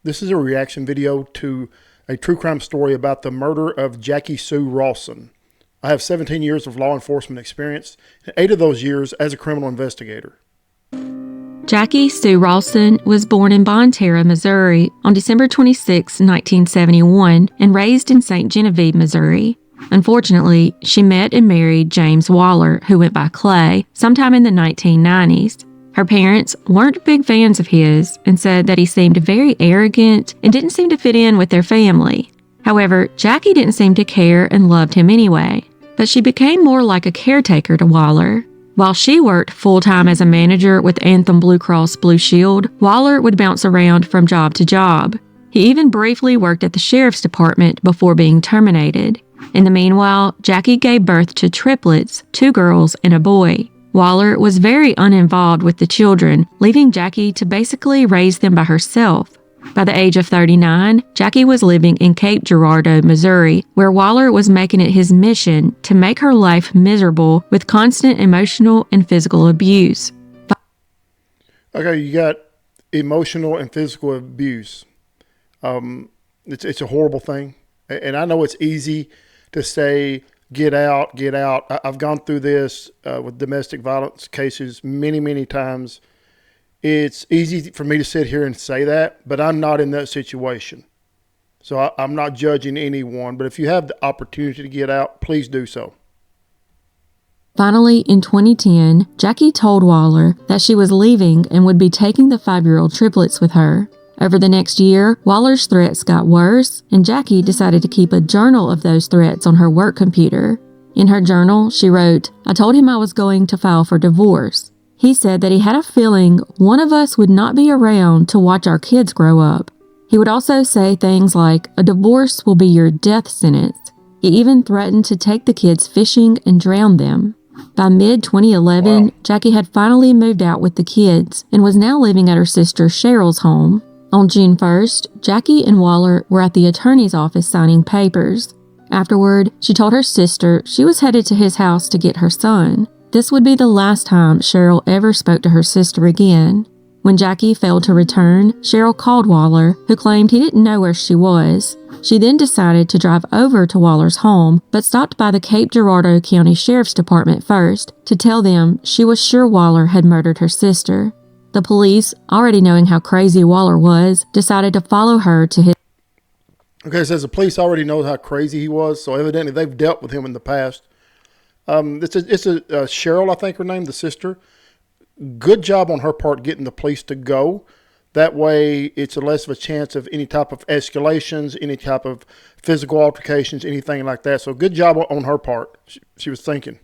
This is a reaction video to a true crime story about the murder of Jacque Sue Rawson. I have 17 years of law enforcement experience, and 8 of those years as a criminal investigator. Jacque Sue Rawson was born in Bonne Terre, Missouri on December 26, 1971, and raised in St. Genevieve, Missouri. Unfortunately, she met and married James Waller, who went by Clay, sometime in the 1990s. Her parents weren't big fans of his and said that he seemed very arrogant and didn't seem to fit in with their family. However, Jacque didn't seem to care and loved him anyway, but she became more like a caretaker to Waller. While she worked full-time as a manager with Anthem Blue Cross Blue Shield, Waller would bounce around from job to job. He even briefly worked at the sheriff's department before being terminated. In the meanwhile, Jacque gave birth to triplets, 2 girls and a boy. Waller was very uninvolved with the children, leaving Jacque to basically raise them by herself. By the age of 39, Jacque was living in Cape Girardeau, Missouri, where Waller was making it his mission to make her life miserable with constant emotional and physical abuse. Okay, you got emotional and physical abuse. It's a horrible thing. And I know it's easy to say, get out, get out. I've gone through this with domestic violence cases many, many times. It's easy for me to sit here and say that, but I'm not in that situation. So I'm not judging anyone, but if you have the opportunity to get out, please do so. Finally, in 2010, Jacque told Waller that she was leaving and would be taking the 5-year-old triplets with her. Over the next year, Waller's threats got worse, and Jacque decided to keep a journal of those threats on her work computer. In her journal, she wrote, "I told him I was going to file for divorce. He said that he had a feeling one of us would not be around to watch our kids grow up. He would also say things like, 'A divorce will be your death sentence.' He even threatened to take the kids fishing and drown them." By mid-2011, Wow. Jacque had finally moved out with the kids and was now living at her sister Cheryl's home. On June 1st, Jacque and Waller were at the attorney's office signing papers. Afterward, she told her sister she was headed to his house to get her son. This would be the last time Cheryl ever spoke to her sister again. When Jacque failed to return, Cheryl called Waller, who claimed he didn't know where she was. She then decided to drive over to Waller's home, but stopped by the Cape Girardeau County Sheriff's Department first to tell them she was sure Waller had murdered her sister. The police, already knowing how crazy Waller was, decided to follow her to his... Okay, it says the police already know how crazy he was, so evidently they've dealt with him in the past. It's a Cheryl, I think her name, the sister. Good job on her part getting the police to go. That way, it's less of a chance of any type of escalations, any type of physical altercations, anything like that. So good job on her part. She was thinking.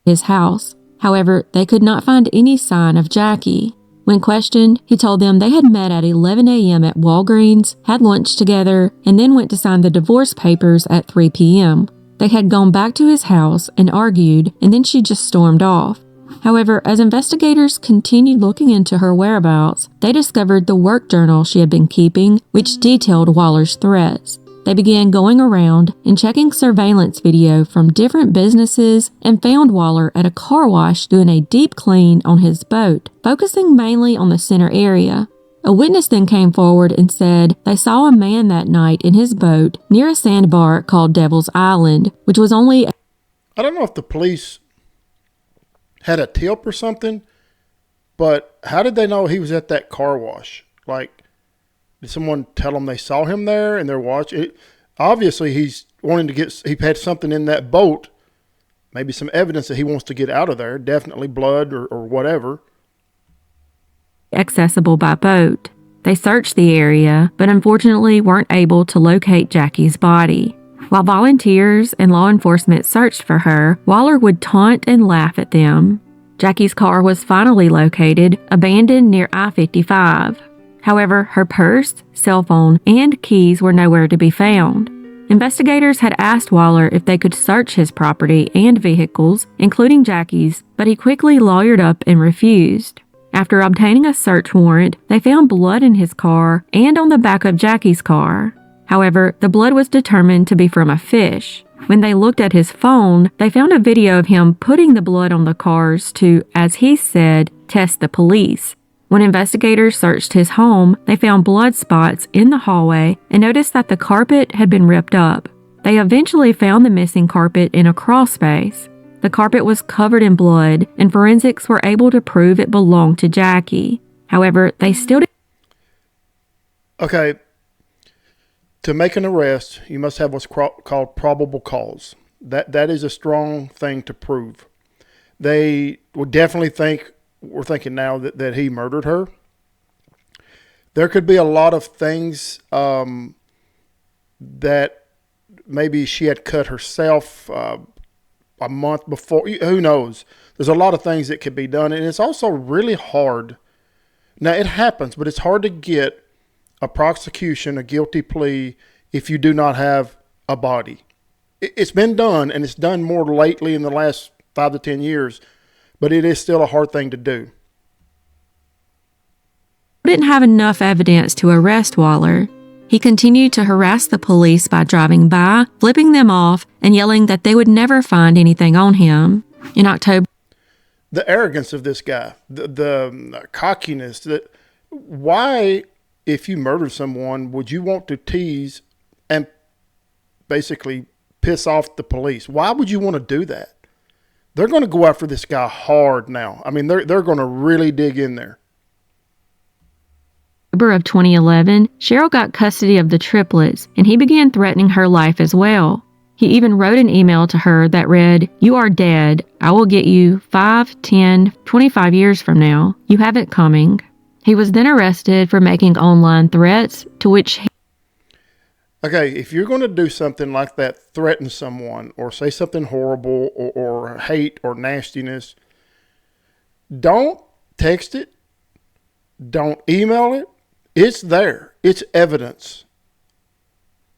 His house. However, they could not find any sign of Jacque. When questioned, he told them they had met at 11 a.m. at Walgreens, had lunch together, and then went to sign the divorce papers at 3 p.m. They had gone back to his house and argued, and then she just stormed off. However, as investigators continued looking into her whereabouts, they discovered the work journal she had been keeping, which detailed Waller's threats. They began going around and checking surveillance video from different businesses and found Waller at a car wash doing a deep clean on his boat, focusing mainly on the center area. A witness then came forward and said they saw a man that night in his boat near a sandbar called Devil's Island, which was only... I don't know if the police had a tip or something, but how did they know he was at that car wash? Like, did someone tell them they saw him there and they're watching? Obviously, he's wanting to get, he had something in that boat, maybe some evidence that he wants to get out of there, definitely blood or whatever. Accessible by boat. They searched the area, but unfortunately weren't able to locate Jacque's body. While volunteers and law enforcement searched for her, Waller would taunt and laugh at them. Jacque's car was finally located, abandoned near I-55. However, her purse, cell phone, and keys were nowhere to be found. Investigators had asked Waller if they could search his property and vehicles, including Jacque's, but he quickly lawyered up and refused. After obtaining a search warrant, they found blood in his car and on the back of Jacque's car. However, the blood was determined to be from a fish. When they looked at his phone, they found a video of him putting the blood on the cars to, as he said, test the police. When investigators searched his home, they found blood spots in the hallway and noticed that the carpet had been ripped up. They eventually found the missing carpet in a crawl space. The carpet was covered in blood, and forensics were able to prove it belonged to Jacque. However, they still didn't. Okay, to make an arrest, you must have what's called probable cause. That is a strong thing to prove. They would definitely we're thinking now that he murdered her. There could be a lot of things that maybe she had cut herself a month before. Who knows? There's a lot of things that could be done, and it's also really hard. Now, it happens, but it's hard to get a prosecution, a guilty plea, if you do not have a body. It's been done, and it's done more lately in the last 5 to 10 years, but it is still a hard thing to do. Didn't have enough evidence to arrest Waller. He continued to harass the police by driving by, flipping them off, and yelling that they would never find anything on him. In October, the arrogance of this guy, the cockiness, that why, if you murder someone, would you want to tease and basically piss off the police? Why would you want to do that? They're going to go after this guy hard now. I mean, they're going to really dig in there. Of 2011, Cheryl got custody of the triplets, and he began threatening her life as well. He even wrote an email to her that read, "You are dead. I will get you 5, 10, 25 years from now. You have it coming." He was then arrested for making online threats, to which he... Okay, if you're going to do something like that, threaten someone or say something horrible or hate or nastiness, don't text it. Don't email it. It's there. It's evidence.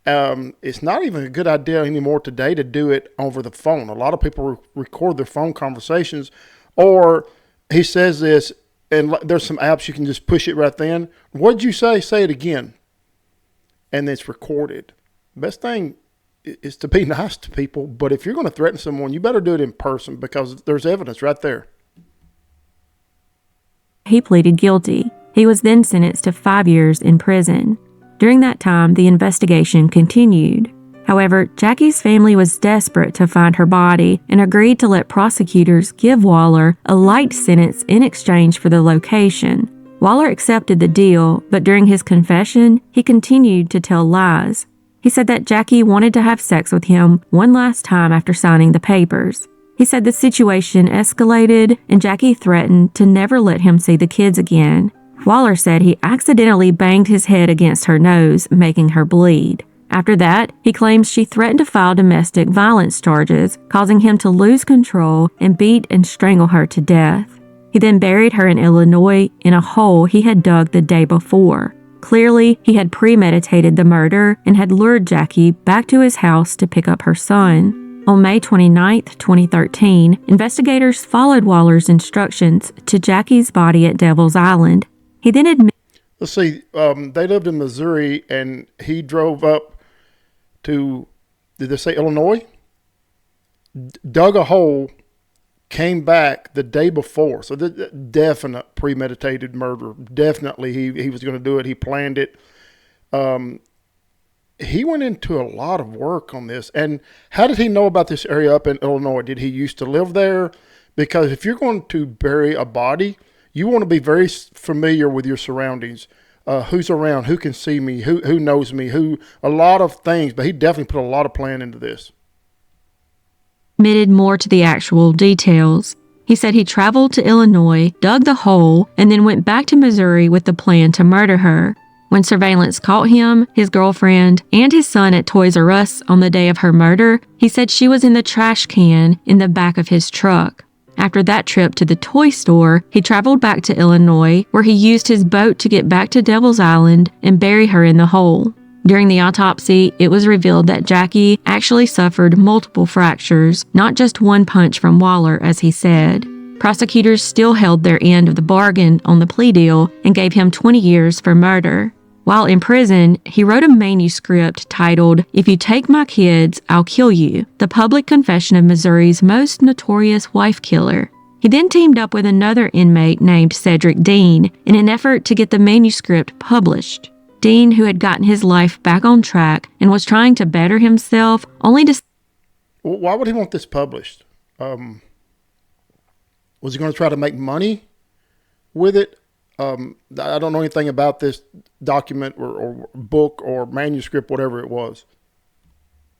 It's not even a good idea anymore today to do it over the phone. A lot of people record their phone conversations, or he says this, and there's some apps you can just push it right then. What'd you say? Say it again. And it's recorded. Best thing is to be nice to people, but if you're going to threaten someone, you better do it in person because there's evidence right there. He pleaded guilty. He was then sentenced to 5 years in prison. During that time, the investigation continued. However, Jacque's family was desperate to find her body and agreed to let prosecutors give Waller a light sentence in exchange for the location. Waller accepted the deal, but during his confession, he continued to tell lies. He said that Jacque wanted to have sex with him one last time after signing the papers. He said the situation escalated and Jacque threatened to never let him see the kids again. Waller said he accidentally banged his head against her nose, making her bleed. After that, he claims she threatened to file domestic violence charges, causing him to lose control and beat and strangle her to death. He then buried her in Illinois in a hole he had dug the day before. Clearly, he had premeditated the murder and had lured Jacque back to his house to pick up her son. On May 29, 2013, investigators followed Waller's instructions to Jacque's body at Devil's Island. He then admitted... Let's see, they lived in Missouri, and he drove up to, did they say Illinois? Dug a hole, came back the day before. So the definite premeditated murder. Definitely he was going to do it. He planned it. He went into a lot of work on this. And how did he know about this area up in Illinois? Did he used to live there? Because if you're going to bury a body, you want to be very familiar with your surroundings. Who's around? Who can see me? Who knows me? A lot of things. But he definitely put a lot of plan into this. Admitted more to the actual details. He said he traveled to Illinois, dug the hole, and then went back to Missouri with the plan to murder her. When surveillance caught him, his girlfriend, and his son at Toys R Us on the day of her murder, he said she was in the trash can in the back of his truck. After that trip to the toy store, he traveled back to Illinois, where he used his boat to get back to Devil's Island and bury her in the hole. During the autopsy, it was revealed that Jacque actually suffered multiple fractures, not just one punch from Waller, as he said. Prosecutors still held their end of the bargain on the plea deal and gave him 20 years for murder. While in prison, he wrote a manuscript titled, "If You Take My Kids, I'll Kill You," the public confession of Missouri's most notorious wife killer. He then teamed up with another inmate named Cedric Dean in an effort to get the manuscript published. Dean, who had gotten his life back on track and was trying to better himself, only to... Why would he want this published? Was he going to try to make money with it? I don't know anything about this document or book or manuscript, whatever it was.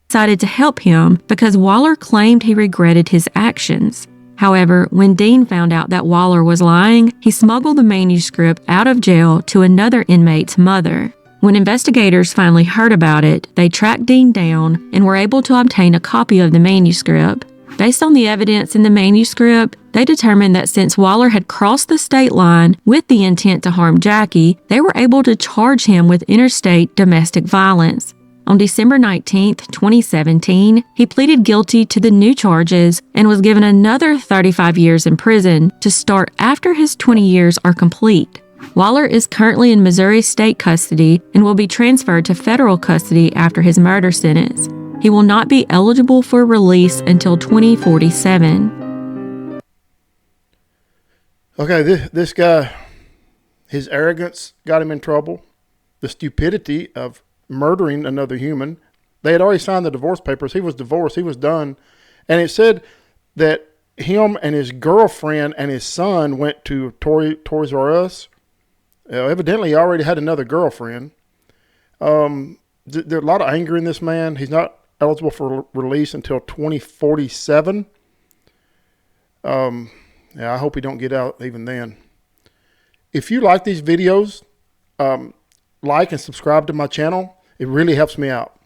Decided to help him because Waller claimed he regretted his actions. However, when Dean found out that Waller was lying, he smuggled the manuscript out of jail to another inmate's mother. When investigators finally heard about it, they tracked Dean down and were able to obtain a copy of the manuscript. Based on the evidence in the manuscript, they determined that since Waller had crossed the state line with the intent to harm Jackie, they were able to charge him with interstate domestic violence. On December 19, 2017, he pleaded guilty to the new charges and was given another 35 years in prison to start after his 20 years are complete. Waller is currently in Missouri state custody and will be transferred to federal custody after his murder sentence. He will not be eligible for release until 2047. Okay, this guy, his arrogance got him in trouble. The stupidity of murdering another human. They had already signed the divorce papers. He was divorced. He was done. And it said that him and his girlfriend and his son went to Toys R Us. Evidently, he already had another girlfriend. There's a lot of anger in this man. He's not eligible for release until 2047. I hope he don't get out even then. If you like these videos, like and subscribe to my channel. It really helps me out.